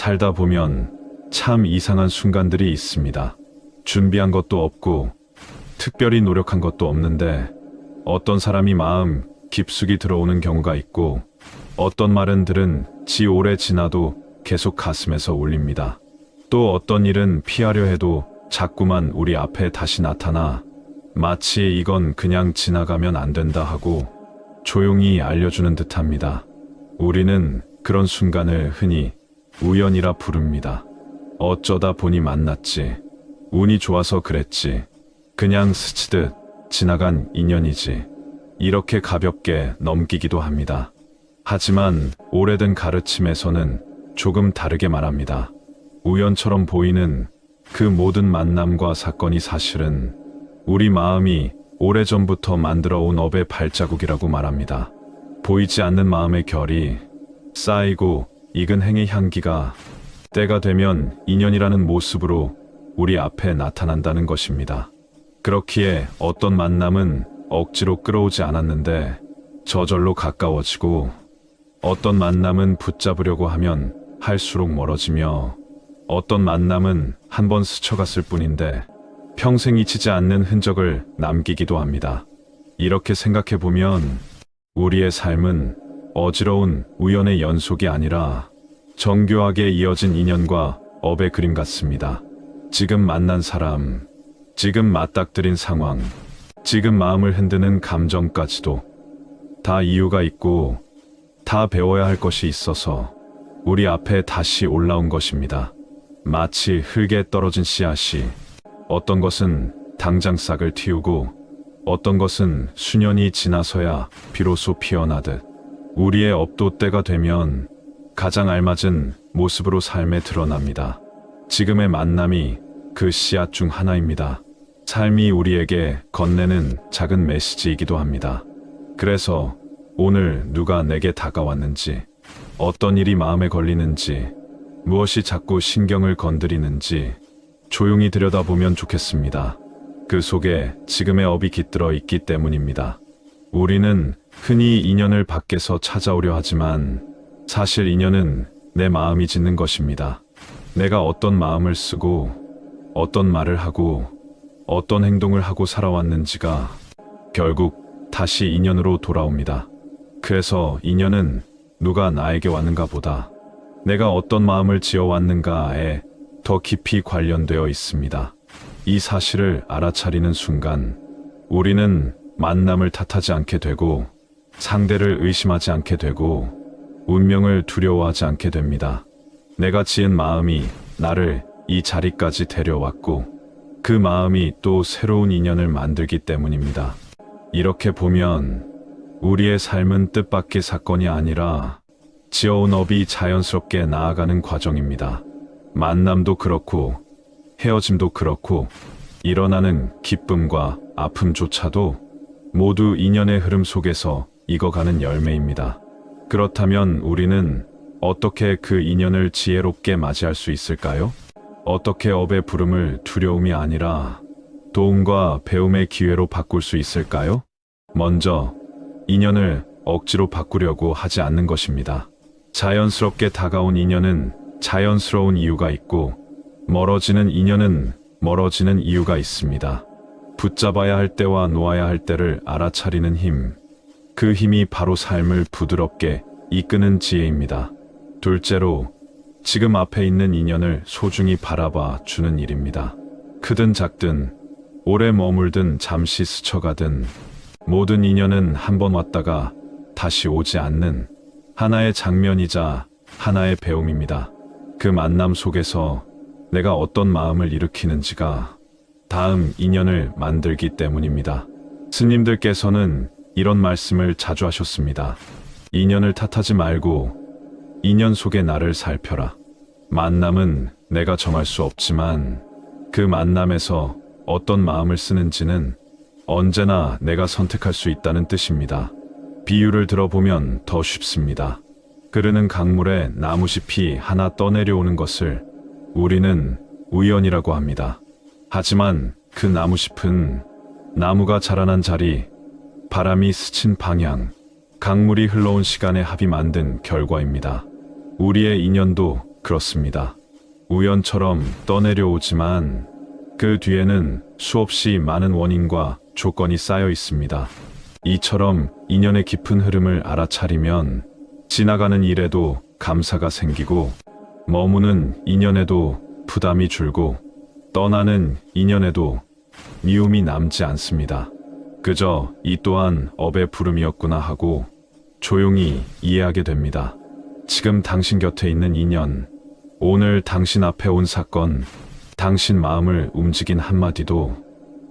살다 보면 참 이상한 순간들이 있습니다. 준비한 것도 없고 특별히 노력한 것도 없는데 어떤 사람이 마음 깊숙이 들어오는 경우가 있고 어떤 말은 지 오래 지나도 계속 가슴에서 울립니다. 또 어떤 일은 피하려 해도 자꾸만 우리 앞에 다시 나타나 마치 이건 그냥 지나가면 안 된다 하고 조용히 알려주는 듯합니다. 우리는 그런 순간을 흔히 우연이라 부릅니다. 어쩌다 보니 만났지. 운이 좋아서 그랬지. 그냥 스치듯 지나간 인연이지. 이렇게 가볍게 넘기기도 합니다. 하지만 오래된 가르침에서는 조금 다르게 말합니다. 우연처럼 보이는 그 모든 만남과 사건이 사실은 우리 마음이 오래전부터 만들어온 업의 발자국이라고 말합니다. 보이지 않는 마음의 결이 쌓이고 익은 행의 향기가 때가 되면 인연이라는 모습으로 우리 앞에 나타난다는 것입니다. 그렇기에 어떤 만남은 억지로 끌어오지 않았는데 저절로 가까워지고 어떤 만남은 붙잡으려고 하면 할수록 멀어지며 어떤 만남은 한번 스쳐갔을 뿐인데 평생 잊히지 않는 흔적을 남기기도 합니다. 이렇게 생각해보면 우리의 삶은 어지러운 우연의 연속이 아니라 정교하게 이어진 인연과 업의 그림 같습니다. 지금 만난 사람, 지금 맞닥뜨린 상황, 지금 마음을 흔드는 감정까지도 다 이유가 있고 다 배워야 할 것이 있어서 우리 앞에 다시 올라온 것입니다. 마치 흙에 떨어진 씨앗이 어떤 것은 당장 싹을 틔우고 어떤 것은 수년이 지나서야 비로소 피어나듯 우리의 업도 때가 되면 가장 알맞은 모습으로 삶에 드러납니다. 지금의 만남이 그 씨앗 중 하나입니다. 삶이 우리에게 건네는 작은 메시지이기도 합니다. 그래서 오늘 누가 내게 다가왔는지, 어떤 일이 마음에 걸리는지, 무엇이 자꾸 신경을 건드리는지 조용히 들여다보면 좋겠습니다. 그 속에 지금의 업이 깃들어 있기 때문입니다. 우리는 흔히 인연을 밖에서 찾아오려 하지만 사실 인연은 내 마음이 짓는 것입니다. 내가 어떤 마음을 쓰고 어떤 말을 하고 어떤 행동을 하고 살아왔는지가 결국 다시 인연으로 돌아옵니다. 그래서 인연은 누가 나에게 왔는가 보다 내가 어떤 마음을 지어왔는가에 더 깊이 관련되어 있습니다. 이 사실을 알아차리는 순간 우리는 만남을 탓하지 않게 되고 상대를 의심하지 않게 되고 운명을 두려워하지 않게 됩니다. 내가 지은 마음이 나를 이 자리까지 데려왔고 그 마음이 또 새로운 인연을 만들기 때문입니다. 이렇게 보면 우리의 삶은 뜻밖의 사건이 아니라 지어온 업이 자연스럽게 나아가는 과정입니다. 만남도 그렇고 헤어짐도 그렇고 일어나는 기쁨과 아픔조차도 모두 인연의 흐름 속에서 익어가는 열매입니다. 그렇다면 우리는 어떻게 그 인연을 지혜롭게 맞이할 수 있을까요? 어떻게 업의 부름을 두려움이 아니라 도움과 배움의 기회로 바꿀 수 있을까요? 먼저 인연을 억지로 바꾸려고 하지 않는 것입니다. 자연스럽게 다가온 인연은 자연스러운 이유가 있고 멀어지는 인연은 멀어지는 이유가 있습니다. 붙잡아야 할 때와 놓아야 할 때를 알아차리는 힘, 그 힘이 바로 삶을 부드럽게 이끄는 지혜입니다. 둘째로 지금 앞에 있는 인연을 소중히 바라봐 주는 일입니다. 크든 작든 오래 머물든 잠시 스쳐가든 모든 인연은 한 번 왔다가 다시 오지 않는 하나의 장면이자 하나의 배움입니다. 그 만남 속에서 내가 어떤 마음을 일으키는지가 다음 인연을 만들기 때문입니다. 스님들께서는 이런 말씀을 자주 하셨습니다. 인연을 탓하지 말고 인연 속의 나를 살펴라. 만남은 내가 정할 수 없지만 그 만남에서 어떤 마음을 쓰는지는 언제나 내가 선택할 수 있다는 뜻입니다. 비유를 들어보면 더 쉽습니다. 흐르는 강물에 나무잎이 하나 떠내려오는 것을 우리는 우연이라고 합니다. 하지만 그 나무잎은 나무가 자라난 자리, 바람이 스친 방향, 강물이 흘러온 시간의 합이 만든 결과입니다. 우리의 인연도 그렇습니다. 우연처럼 떠내려오지만 그 뒤에는 수없이 많은 원인과 조건이 쌓여 있습니다. 이처럼 인연의 깊은 흐름을 알아차리면 지나가는 일에도 감사가 생기고 머무는 인연에도 부담이 줄고 떠나는 인연에도 미움이 남지 않습니다. 그저 이 또한 업의 부름이었구나 하고 조용히 이해하게 됩니다. 지금 당신 곁에 있는 인연, 오늘 당신 앞에 온 사건, 당신 마음을 움직인 한마디도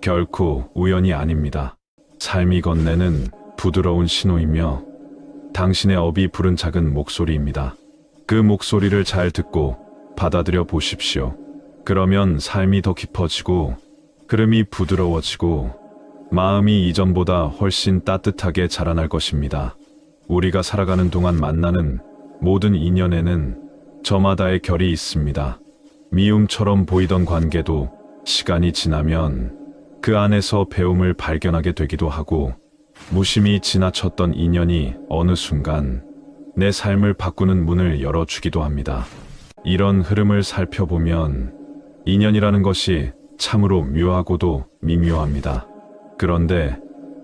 결코 우연이 아닙니다. 삶이 건네는 부드러운 신호이며 당신의 업이 부른 작은 목소리입니다. 그 목소리를 잘 듣고 받아들여 보십시오. 그러면 삶이 더 깊어지고 흐름이 부드러워지고 마음이 이전보다 훨씬 따뜻하게 자라날 것입니다. 우리가 살아가는 동안 만나는 모든 인연에는 저마다의 결이 있습니다. 미움처럼 보이던 관계도 시간이 지나면 그 안에서 배움을 발견하게 되기도 하고 무심히 지나쳤던 인연이 어느 순간 내 삶을 바꾸는 문을 열어주기도 합니다. 이런 흐름을 살펴보면 인연이라는 것이 참으로 묘하고도 미묘합니다. 그런데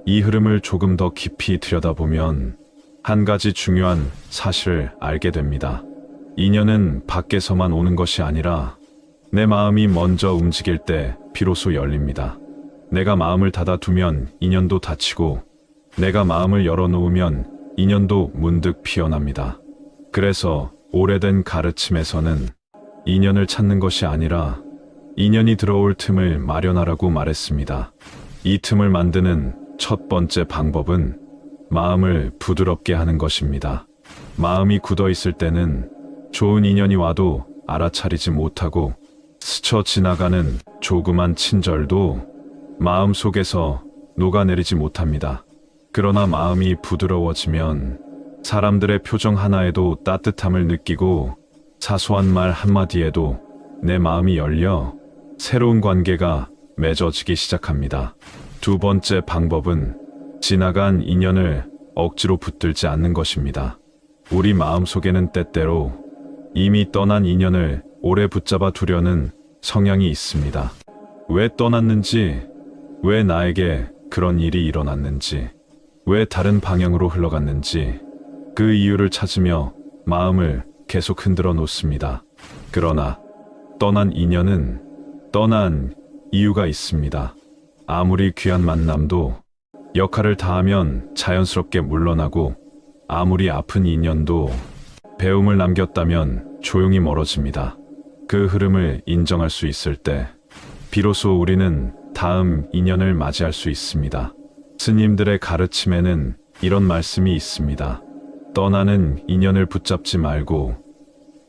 이 흐름을 조금 더 깊이 들여다보면 한 가지 중요한 사실을 알게 됩니다. 인연은 밖에서만 오는 것이 아니라 내 마음이 먼저 움직일 때 비로소 열립니다. 내가 마음을 닫아두면 인연도 닫히고 내가 마음을 열어놓으면 인연도 문득 피어납니다. 그래서 오래된 가르침에서는 인연을 찾는 것이 아니라 인연이 들어올 틈을 마련하라고 말했습니다. 이 틈을 만드는 첫 번째 방법은 마음을 부드럽게 하는 것입니다. 마음이 굳어 있을 때는 좋은 인연이 와도 알아차리지 못하고 스쳐 지나가는 조그만 친절도 마음 속에서 녹아내리지 못합니다. 그러나 마음이 부드러워지면 사람들의 표정 하나에도 따뜻함을 느끼고 사소한 말 한마디에도 내 마음이 열려 새로운 관계가 맺어지기 시작합니다. 두 번째 방법은 지나간 인연을 억지로 붙들지 않는 것입니다. 우리 마음속에는 때때로 이미 떠난 인연을 오래 붙잡아 두려는 성향이 있습니다. 왜 떠났는지, 왜 나에게 그런 일이 일어났는지, 왜 다른 방향으로 흘러갔는지 그 이유를 찾으며 마음을 계속 흔들어 놓습니다. 그러나 떠난 인연은 떠난 이유가 있습니다. 아무리 귀한 만남도 역할을 다하면 자연스럽게 물러나고 아무리 아픈 인연도 배움을 남겼다면 조용히 멀어집니다. 그 흐름을 인정할 수 있을 때 비로소 우리는 다음 인연을 맞이할 수 있습니다. 스님들의 가르침에는 이런 말씀이 있습니다. 떠나는 인연을 붙잡지 말고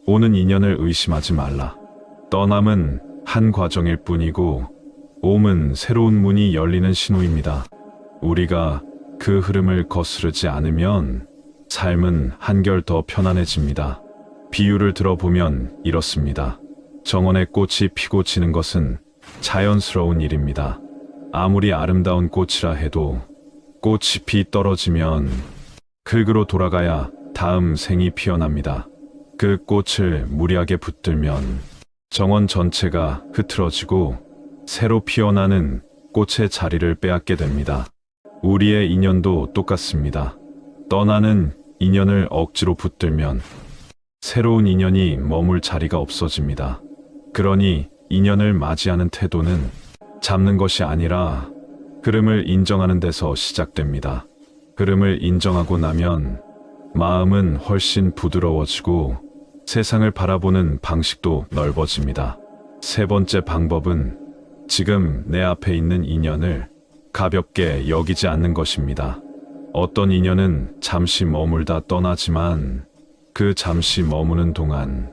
오는 인연을 의심하지 말라. 떠남은 한 과정일 뿐이고 옴은 새로운 문이 열리는 신호입니다. 우리가 그 흐름을 거스르지 않으면 삶은 한결 더 편안해집니다. 비유를 들어보면 이렇습니다. 정원에 꽃이 피고 지는 것은 자연스러운 일입니다. 아무리 아름다운 꽃이라 해도 꽃잎이 떨어지면 흙으로 돌아가야 다음 생이 피어납니다. 그 꽃을 무리하게 붙들면 정원 전체가 흐트러지고 새로 피어나는 꽃의 자리를 빼앗게 됩니다. 우리의 인연도 똑같습니다. 떠나는 인연을 억지로 붙들면 새로운 인연이 머물 자리가 없어집니다. 그러니 인연을 맞이하는 태도는 잡는 것이 아니라 흐름을 인정하는 데서 시작됩니다. 흐름을 인정하고 나면 마음은 훨씬 부드러워지고 세상을 바라보는 방식도 넓어집니다. 세 번째 방법은 지금 내 앞에 있는 인연을 가볍게 여기지 않는 것입니다. 어떤 인연은 잠시 머물다 떠나지만 그 잠시 머무는 동안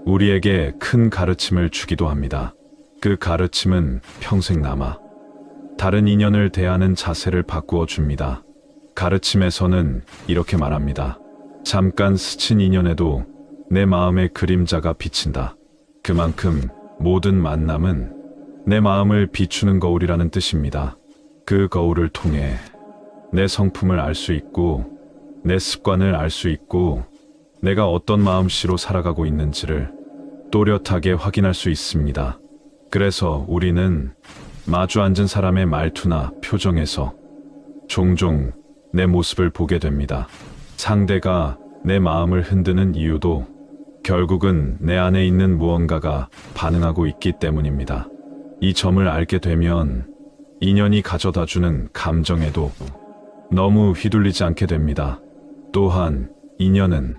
우리에게 큰 가르침을 주기도 합니다. 그 가르침은 평생 남아 다른 인연을 대하는 자세를 바꾸어 줍니다. 가르침에서는 이렇게 말합니다. 잠깐 스친 인연에도 내 마음의 그림자가 비친다. 그만큼 모든 만남은 내 마음을 비추는 거울이라는 뜻입니다. 그 거울을 통해 내 성품을 알 수 있고 내 습관을 알 수 있고 내가 어떤 마음씨로 살아가고 있는지를 또렷하게 확인할 수 있습니다. 그래서 우리는 마주 앉은 사람의 말투나 표정에서 종종 내 모습을 보게 됩니다. 상대가 내 마음을 흔드는 이유도 결국은 내 안에 있는 무언가가 반응하고 있기 때문입니다. 이 점을 알게 되면 인연이 가져다주는 감정에도 너무 휘둘리지 않게 됩니다. 또한 인연은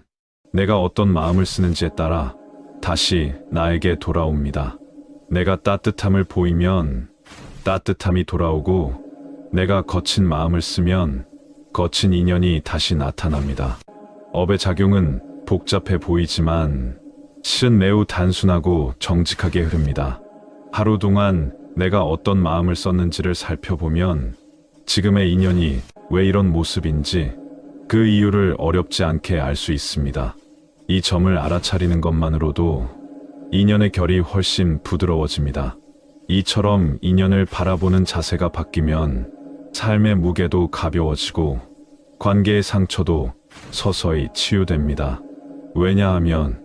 내가 어떤 마음을 쓰는지에 따라 다시 나에게 돌아옵니다. 내가 따뜻함을 보이면 따뜻함이 돌아오고 내가 거친 마음을 쓰면 거친 인연이 다시 나타납니다. 업의 작용은 복잡해 보이지만 실은 매우 단순하고 정직하게 흐릅니다. 하루 동안 내가 어떤 마음을 썼는지를 살펴보면 지금의 인연이 왜 이런 모습인지 그 이유를 어렵지 않게 알 수 있습니다. 이 점을 알아차리는 것만으로도 인연의 결이 훨씬 부드러워집니다. 이처럼 인연을 바라보는 자세가 바뀌면 삶의 무게도 가벼워지고 관계의 상처도 서서히 치유됩니다. 왜냐하면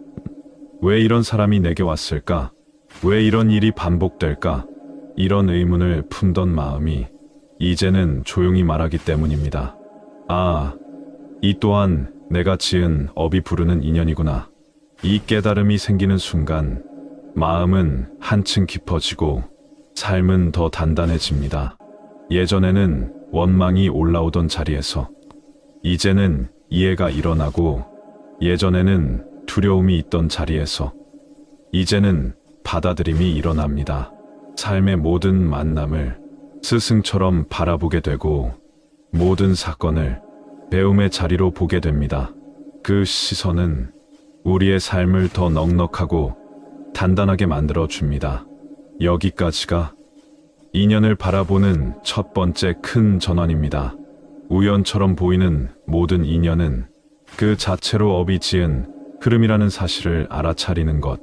왜 이런 사람이 내게 왔을까? 왜 이런 일이 반복될까? 이런 의문을 품던 마음이 이제는 조용히 말하기 때문입니다. 아, 이 또한 내가 지은 업이 부르는 인연이구나. 이 깨달음이 생기는 순간 마음은 한층 깊어지고 삶은 더 단단해집니다. 예전에는 원망이 올라오던 자리에서 이제는 이해가 일어나고 예전에는 두려움이 있던 자리에서 이제는 받아들임이 일어납니다. 삶의 모든 만남을 스승처럼 바라보게 되고 모든 사건을 배움의 자리로 보게 됩니다. 그 시선은 우리의 삶을 더 넉넉하고 단단하게 만들어 줍니다. 여기까지가 인연을 바라보는 첫 번째 큰 전환입니다. 우연처럼 보이는 모든 인연은 그 자체로 업이 지은 흐름이라는 사실을 알아차리는 것.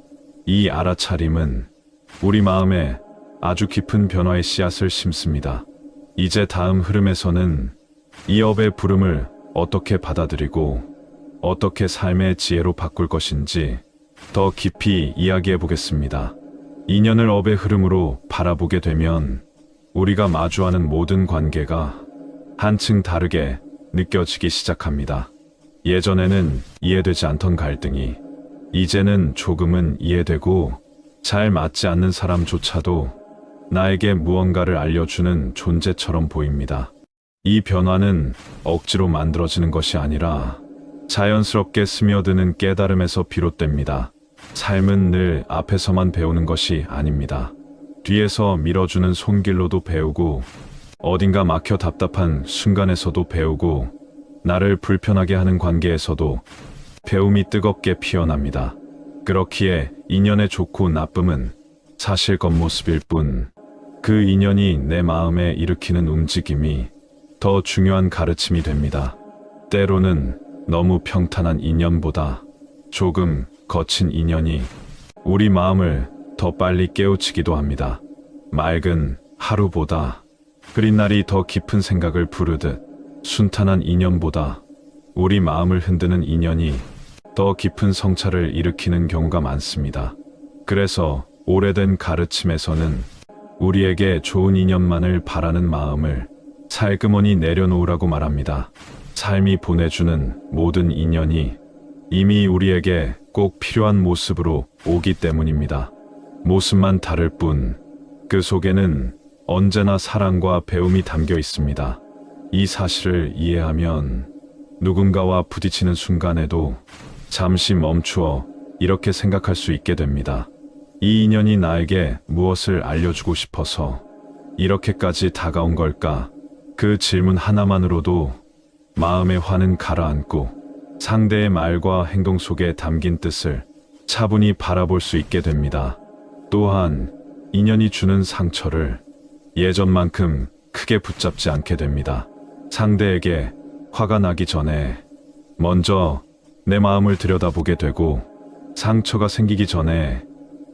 이 알아차림은 우리 마음에 아주 깊은 변화의 씨앗을 심습니다. 이제 다음 흐름에서는 이 업의 부름을 어떻게 받아들이고 어떻게 삶의 지혜로 바꿀 것인지 더 깊이 이야기해 보겠습니다. 인연을 업의 흐름으로 바라보게 되면 우리가 마주하는 모든 관계가 한층 다르게 느껴지기 시작합니다. 예전에는 이해되지 않던 갈등이 이제는 조금은 이해되고 잘 맞지 않는 사람조차도 나에게 무언가를 알려주는 존재처럼 보입니다. 이 변화는 억지로 만들어지는 것이 아니라 자연스럽게 스며드는 깨달음에서 비롯됩니다. 삶은 늘 앞에서만 배우는 것이 아닙니다. 뒤에서 밀어주는 손길로도 배우고 어딘가 막혀 답답한 순간에서도 배우고 나를 불편하게 하는 관계에서도 배움이 뜨겁게 피어납니다. 그렇기에 인연의 좋고 나쁨은 사실 겉모습일 뿐 그 인연이 내 마음에 일으키는 움직임이 더 중요한 가르침이 됩니다. 때로는 너무 평탄한 인연보다 조금 거친 인연이 우리 마음을 더 빨리 깨우치기도 합니다. 맑은 하루보다 흐린 날이 더 깊은 생각을 부르듯 순탄한 인연보다 우리 마음을 흔드는 인연이 더 깊은 성찰을 일으키는 경우가 많습니다. 그래서 오래된 가르침에서는 우리에게 좋은 인연만을 바라는 마음을 살그머니 내려놓으라고 말합니다. 삶이 보내주는 모든 인연이 이미 우리에게 꼭 필요한 모습으로 오기 때문입니다. 모습만 다를 뿐 그 속에는 언제나 사랑과 배움이 담겨 있습니다. 이 사실을 이해하면 누군가와 부딪히는 순간에도 잠시 멈추어 이렇게 생각할 수 있게 됩니다. 이 인연이 나에게 무엇을 알려주고 싶어서 이렇게까지 다가온 걸까? 그 질문 하나만으로도 마음의 화는 가라앉고 상대의 말과 행동 속에 담긴 뜻을 차분히 바라볼 수 있게 됩니다. 또한 인연이 주는 상처를 예전만큼 크게 붙잡지 않게 됩니다. 상대에게 화가 나기 전에 먼저 내 마음을 들여다보게 되고 상처가 생기기 전에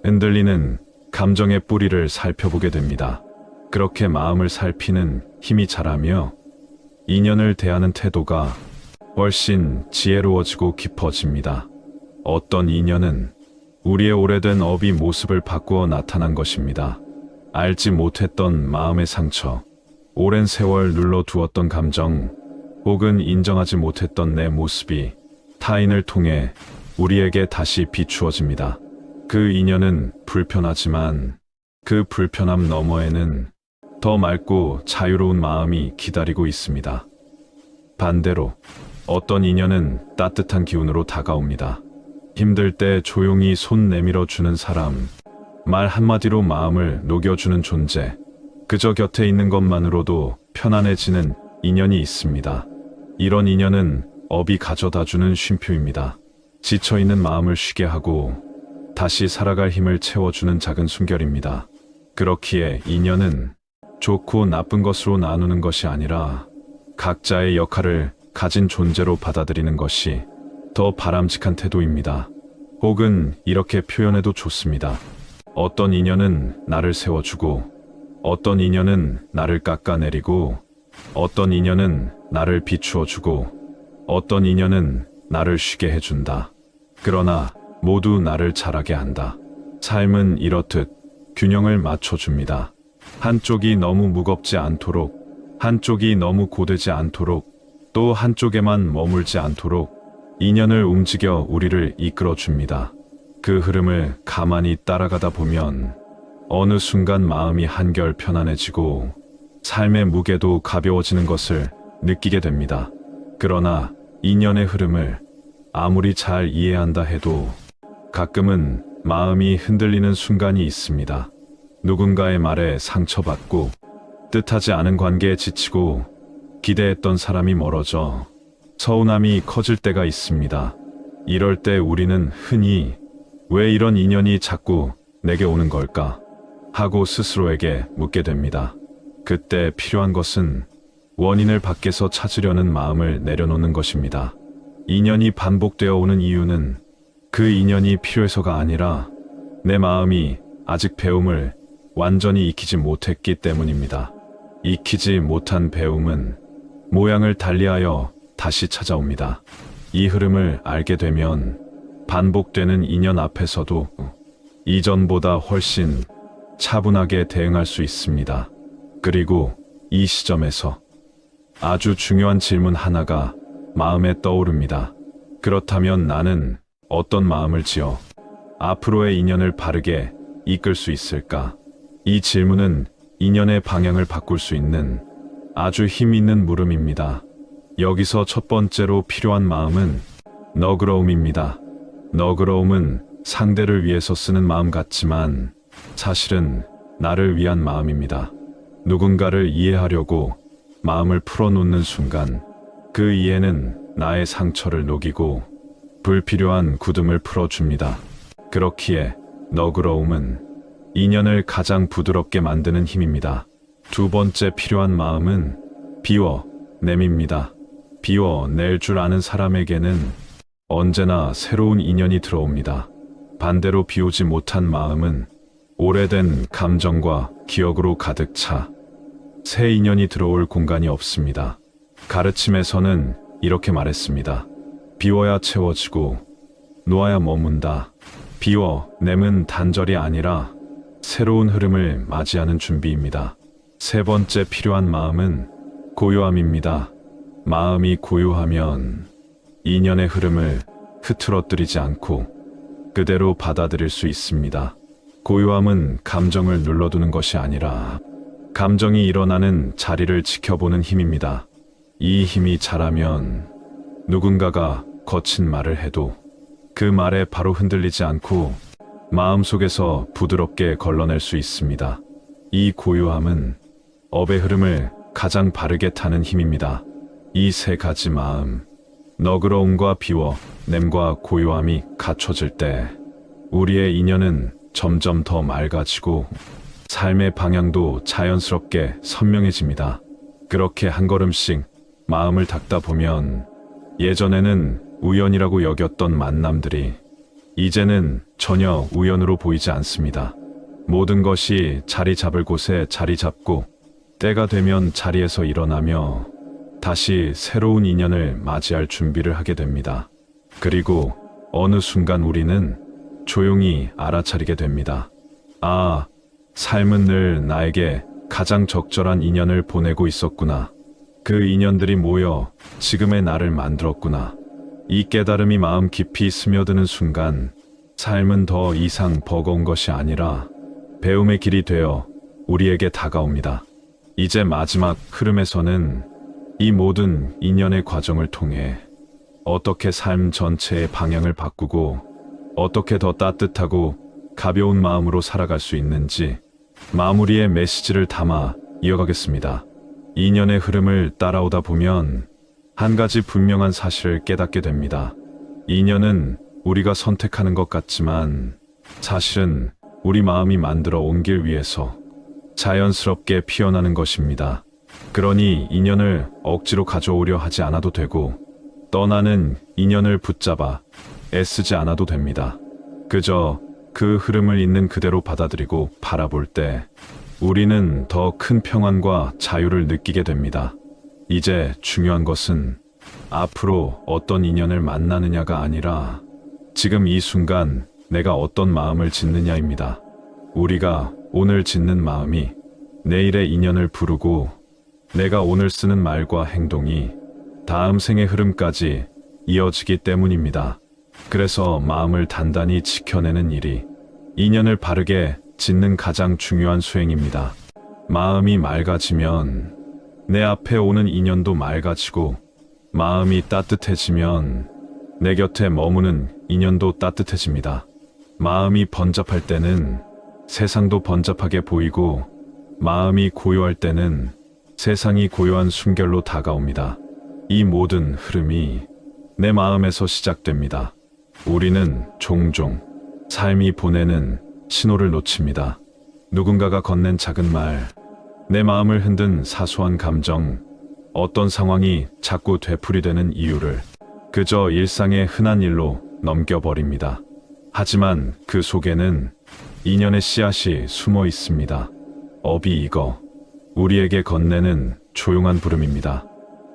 흔들리는 감정의 뿌리를 살펴보게 됩니다. 그렇게 마음을 살피는 힘이 자라며 인연을 대하는 태도가 훨씬 지혜로워지고 깊어집니다. 어떤 인연은 우리의 오래된 업이 모습을 바꾸어 나타난 것입니다. 알지 못했던 마음의 상처, 오랜 세월 눌러두었던 감정, 혹은 인정하지 못했던 내 모습이 타인을 통해 우리에게 다시 비추어집니다. 그 인연은 불편하지만 그 불편함 너머에는 더 맑고 자유로운 마음이 기다리고 있습니다. 반대로 어떤 인연은 따뜻한 기운으로 다가옵니다. 힘들 때 조용히 손 내밀어 주는 사람, 말 한마디로 마음을 녹여주는 존재, 그저 곁에 있는 것만으로도 편안해지는 인연이 있습니다. 이런 인연은 업이 가져다주는 쉼표입니다. 지쳐있는 마음을 쉬게 하고 다시 살아갈 힘을 채워주는 작은 숨결입니다. 그렇기에 인연은 좋고 나쁜 것으로 나누는 것이 아니라 각자의 역할을 가진 존재로 받아들이는 것이 더 바람직한 태도입니다. 혹은 이렇게 표현해도 좋습니다. 어떤 인연은 나를 세워주고, 어떤 인연은 나를 깎아내리고, 어떤 인연은 나를 비추어주고, 어떤 인연은 나를 쉬게 해준다. 그러나 모두 나를 자라게 한다. 삶은 이렇듯 균형을 맞춰줍니다. 한쪽이 너무 무겁지 않도록, 한쪽이 너무 고되지 않도록, 또 한쪽에만 머물지 않도록 인연을 움직여 우리를 이끌어줍니다. 그 흐름을 가만히 따라가다 보면 어느 순간 마음이 한결 편안해지고 삶의 무게도 가벼워지는 것을 느끼게 됩니다. 그러나 인연의 흐름을 아무리 잘 이해한다 해도 가끔은 마음이 흔들리는 순간이 있습니다. 누군가의 말에 상처받고 뜻하지 않은 관계에 지치고 기대했던 사람이 멀어져 서운함이 커질 때가 있습니다. 이럴 때 우리는 흔히 왜 이런 인연이 자꾸 내게 오는 걸까 하고 스스로에게 묻게 됩니다. 그때 필요한 것은 원인을 밖에서 찾으려는 마음을 내려놓는 것입니다. 인연이 반복되어 오는 이유는 그 인연이 필요해서가 아니라 내 마음이 아직 배움을 완전히 익히지 못했기 때문입니다. 익히지 못한 배움은 모양을 달리하여 다시 찾아옵니다. 이 흐름을 알게 되면 반복되는 인연 앞에서도 이전보다 훨씬 차분하게 대응할 수 있습니다. 그리고 이 시점에서 아주 중요한 질문 하나가 마음에 떠오릅니다. 그렇다면 나는 어떤 마음을 지어 앞으로의 인연을 바르게 이끌 수 있을까? 이 질문은 인연의 방향을 바꿀 수 있는 아주 힘 있는 물음입니다. 여기서 첫 번째로 필요한 마음은 너그러움입니다. 너그러움은 상대를 위해서 쓰는 마음 같지만 사실은 나를 위한 마음입니다. 누군가를 이해하려고 마음을 풀어놓는 순간 그 이해는 나의 상처를 녹이고 불필요한 굳음을 풀어줍니다. 그렇기에 너그러움은 인연을 가장 부드럽게 만드는 힘입니다. 두 번째 필요한 마음은 비워냄입니다. 비워낼 줄 아는 사람에게는 언제나 새로운 인연이 들어옵니다. 반대로 비우지 못한 마음은 오래된 감정과 기억으로 가득 차 새 인연이 들어올 공간이 없습니다. 가르침에서는 이렇게 말했습니다. 비워야 채워지고 놓아야 머문다. 비워냄은 단절이 아니라 새로운 흐름을 맞이하는 준비입니다. 세 번째 필요한 마음은 고요함입니다. 마음이 고요하면 인연의 흐름을 흐트러뜨리지 않고 그대로 받아들일 수 있습니다. 고요함은 감정을 눌러두는 것이 아니라 감정이 일어나는 자리를 지켜보는 힘입니다. 이 힘이 자라면 누군가가 거친 말을 해도 그 말에 바로 흔들리지 않고 마음속에서 부드럽게 걸러낼 수 있습니다. 이 고요함은 업의 흐름을 가장 바르게 타는 힘입니다. 이 세 가지 마음, 너그러움과 비워냄과 고요함이 갖춰질 때 우리의 인연은 점점 더 맑아지고 삶의 방향도 자연스럽게 선명해집니다. 그렇게 한 걸음씩 마음을 닦다 보면 예전에는 우연이라고 여겼던 만남들이 이제는 전혀 우연으로 보이지 않습니다. 모든 것이 자리 잡을 곳에 자리 잡고 때가 되면 자리에서 일어나며 다시 새로운 인연을 맞이할 준비를 하게 됩니다. 그리고 어느 순간 우리는 조용히 알아차리게 됩니다. 아, 삶은 늘 나에게 가장 적절한 인연을 보내고 있었구나. 그 인연들이 모여 지금의 나를 만들었구나. 이 깨달음이 마음 깊이 스며드는 순간 삶은 더 이상 버거운 것이 아니라 배움의 길이 되어 우리에게 다가옵니다. 이제 마지막 흐름에서는 이 모든 인연의 과정을 통해 어떻게 삶 전체의 방향을 바꾸고 어떻게 더 따뜻하고 가벼운 마음으로 살아갈 수 있는지 마무리의 메시지를 담아 이어가겠습니다. 인연의 흐름을 따라오다 보면 한 가지 분명한 사실을 깨닫게 됩니다. 인연은 우리가 선택하는 것 같지만 사실은 우리 마음이 만들어 온 길 위에서 자연스럽게 피어나는 것입니다. 그러니 인연을 억지로 가져오려 하지 않아도 되고 떠나는 인연을 붙잡아 애쓰지 않아도 됩니다. 그저 그 흐름을 있는 그대로 받아들이고 바라볼 때 우리는 더 큰 평안과 자유를 느끼게 됩니다. 이제 중요한 것은 앞으로 어떤 인연을 만나느냐가 아니라 지금 이 순간 내가 어떤 마음을 짓느냐입니다. 우리가 오늘 짓는 마음이 내일의 인연을 부르고 내가 오늘 쓰는 말과 행동이 다음 생의 흐름까지 이어지기 때문입니다. 그래서 마음을 단단히 지켜내는 일이 인연을 바르게 짓는 가장 중요한 수행입니다. 마음이 맑아지면 내 앞에 오는 인연도 맑아지고 마음이 따뜻해지면 내 곁에 머무는 인연도 따뜻해집니다. 마음이 번잡할 때는 세상도 번잡하게 보이고 마음이 고요할 때는 세상이 고요한 숨결로 다가옵니다. 이 모든 흐름이 내 마음에서 시작됩니다. 우리는 종종 삶이 보내는 신호를 놓칩니다. 누군가가 건넨 작은 말, 내 마음을 흔든 사소한 감정, 어떤 상황이 자꾸 되풀이되는 이유를 그저 일상의 흔한 일로 넘겨버립니다. 하지만 그 속에는 인연의 씨앗이 숨어 있습니다. 업이 익어 우리에게 건네는 조용한 부름입니다.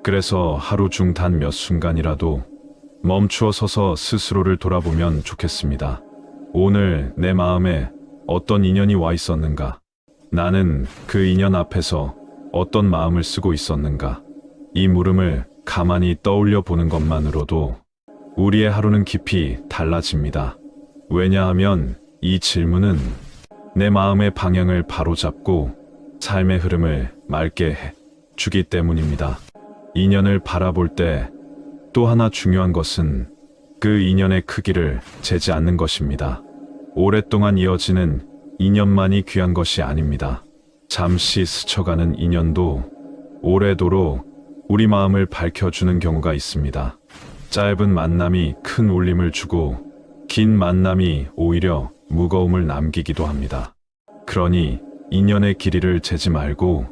그래서 하루 중 단 몇 순간이라도 멈추어 서서 스스로를 돌아보면 좋겠습니다. 오늘 내 마음에 어떤 인연이 와 있었는가? 나는 그 인연 앞에서 어떤 마음을 쓰고 있었는가? 이 물음을 가만히 떠올려 보는 것만으로도 우리의 하루는 깊이 달라집니다. 왜냐하면 이 질문은 내 마음의 방향을 바로잡고 삶의 흐름을 맑게 해 주기 때문입니다. 인연을 바라볼 때 또 하나 중요한 것은 그 인연의 크기를 재지 않는 것입니다. 오랫동안 이어지는 인연만이 귀한 것이 아닙니다. 잠시 스쳐가는 인연도 오래도록 우리 마음을 밝혀주는 경우가 있습니다. 짧은 만남이 큰 울림을 주고 긴 만남이 오히려 무거움을 남기기도 합니다. 그러니 인연의 길이를 재지 말고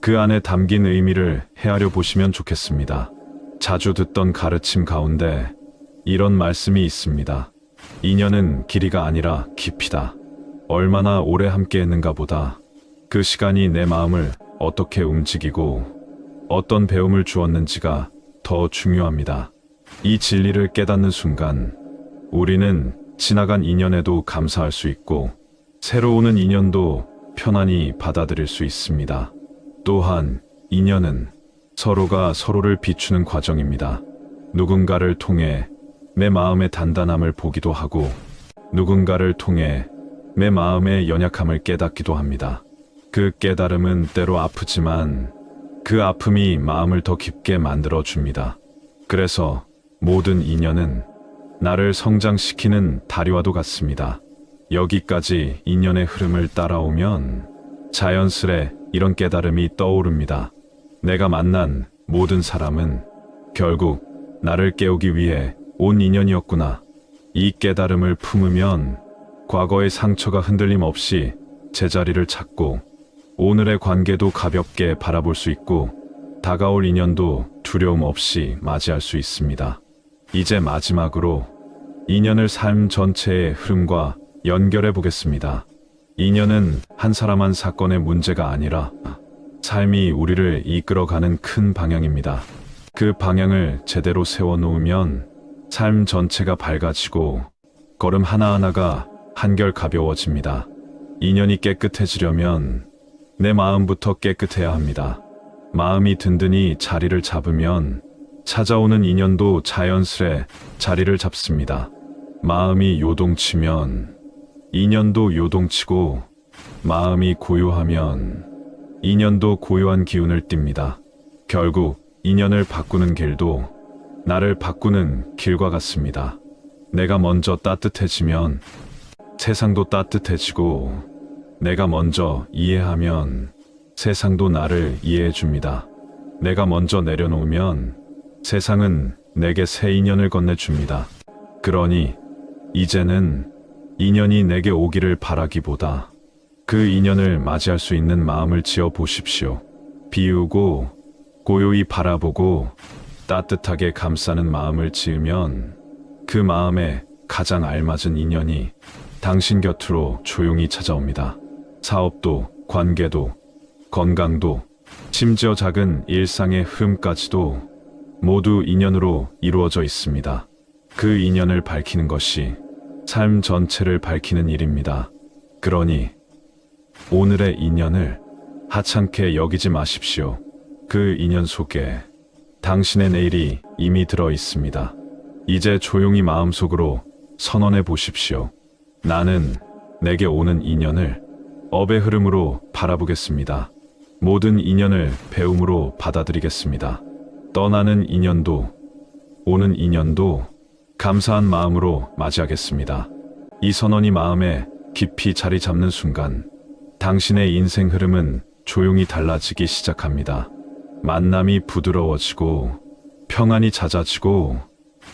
그 안에 담긴 의미를 헤아려 보시면 좋겠습니다. 자주 듣던 가르침 가운데 이런 말씀이 있습니다. 인연은 길이가 아니라 깊이다. 얼마나 오래 함께 했는가 보다 그 시간이 내 마음을 어떻게 움직이고 어떤 배움을 주었는지가 더 중요합니다. 이 진리를 깨닫는 순간 우리는 지나간 인연에도 감사할 수 있고 새로 오는 인연도 편안히 받아들일 수 있습니다. 또한 인연은 서로가 서로를 비추는 과정입니다. 누군가를 통해 내 마음의 단단함을 보기도 하고 누군가를 통해 내 마음의 연약함을 깨닫기도 합니다. 그 깨달음은 때로 아프지만 그 아픔이 마음을 더 깊게 만들어줍니다. 그래서 모든 인연은 나를 성장시키는 다리와도 같습니다. 여기까지 인연의 흐름을 따라오면 자연스레 이런 깨달음이 떠오릅니다. 내가 만난 모든 사람은 결국 나를 깨우기 위해 온 인연이었구나. 이 깨달음을 품으면 과거의 상처가 흔들림 없이 제자리를 찾고 오늘의 관계도 가볍게 바라볼 수 있고 다가올 인연도 두려움 없이 맞이할 수 있습니다. 이제 마지막으로 인연을 삶 전체의 흐름과 연결해 보겠습니다. 인연은 한 사람 한 사건의 문제가 아니라 삶이 우리를 이끌어가는 큰 방향입니다. 그 방향을 제대로 세워놓으면 삶 전체가 밝아지고 걸음 하나하나가 한결 가벼워집니다. 인연이 깨끗해지려면 내 마음부터 깨끗해야 합니다. 마음이 든든히 자리를 잡으면 찾아오는 인연도 자연스레 자리를 잡습니다. 마음이 요동치면 인연도 요동치고, 마음이 고요하면 인연도 고요한 기운을 띱니다. 결국 인연을 바꾸는 길도 나를 바꾸는 길과 같습니다. 내가 먼저 따뜻해지면 세상도 따뜻해지고, 내가 먼저 이해하면 세상도 나를 이해해 줍니다. 내가 먼저 내려놓으면 세상은 내게 새 인연을 건네줍니다. 그러니 이제는 인연이 내게 오기를 바라기보다 그 인연을 맞이할 수 있는 마음을 지어 보십시오. 비우고 고요히 바라보고 따뜻하게 감싸는 마음을 지으면 그 마음에 가장 알맞은 인연이 당신 곁으로 조용히 찾아옵니다. 사업도, 관계도, 건강도, 심지어 작은 일상의 흐름까지도 모두 인연으로 이루어져 있습니다. 그 인연을 밝히는 것이 삶 전체를 밝히는 일입니다. 그러니 오늘의 인연을 하찮게 여기지 마십시오. 그 인연 속에 당신의 내일이 이미 들어 있습니다. 이제 조용히 마음속으로 선언해 보십시오. 나는 내게 오는 인연을 업의 흐름으로 바라보겠습니다. 모든 인연을 배움으로 받아들이겠습니다. 떠나는 인연도, 오는 인연도 감사한 마음으로 맞이하겠습니다. 이 선언이 마음에 깊이 자리 잡는 순간 당신의 인생 흐름은 조용히 달라지기 시작합니다. 만남이 부드러워지고, 평안이 잦아지고,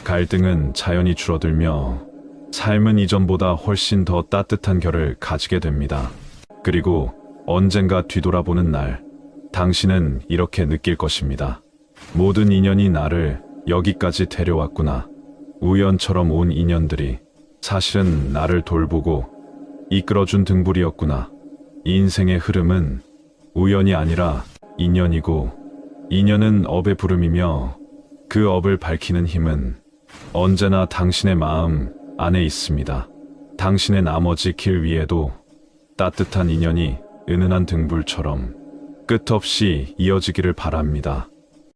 갈등은 자연히 줄어들며 삶은 이전보다 훨씬 더 따뜻한 결을 가지게 됩니다. 그리고 언젠가 뒤돌아보는 날, 당신은 이렇게 느낄 것입니다. 모든 인연이 나를 여기까지 데려왔구나. 우연처럼 온 인연들이 사실은 나를 돌보고 이끌어준 등불이었구나. 인생의 흐름은 우연이 아니라 인연이고, 인연은 업의 부름이며 그 업을 밝히는 힘은 언제나 당신의 마음 안에 있습니다. 당신의 나머지 길 위에도 따뜻한 인연이 은은한 등불처럼 끝없이 이어지기를 바랍니다.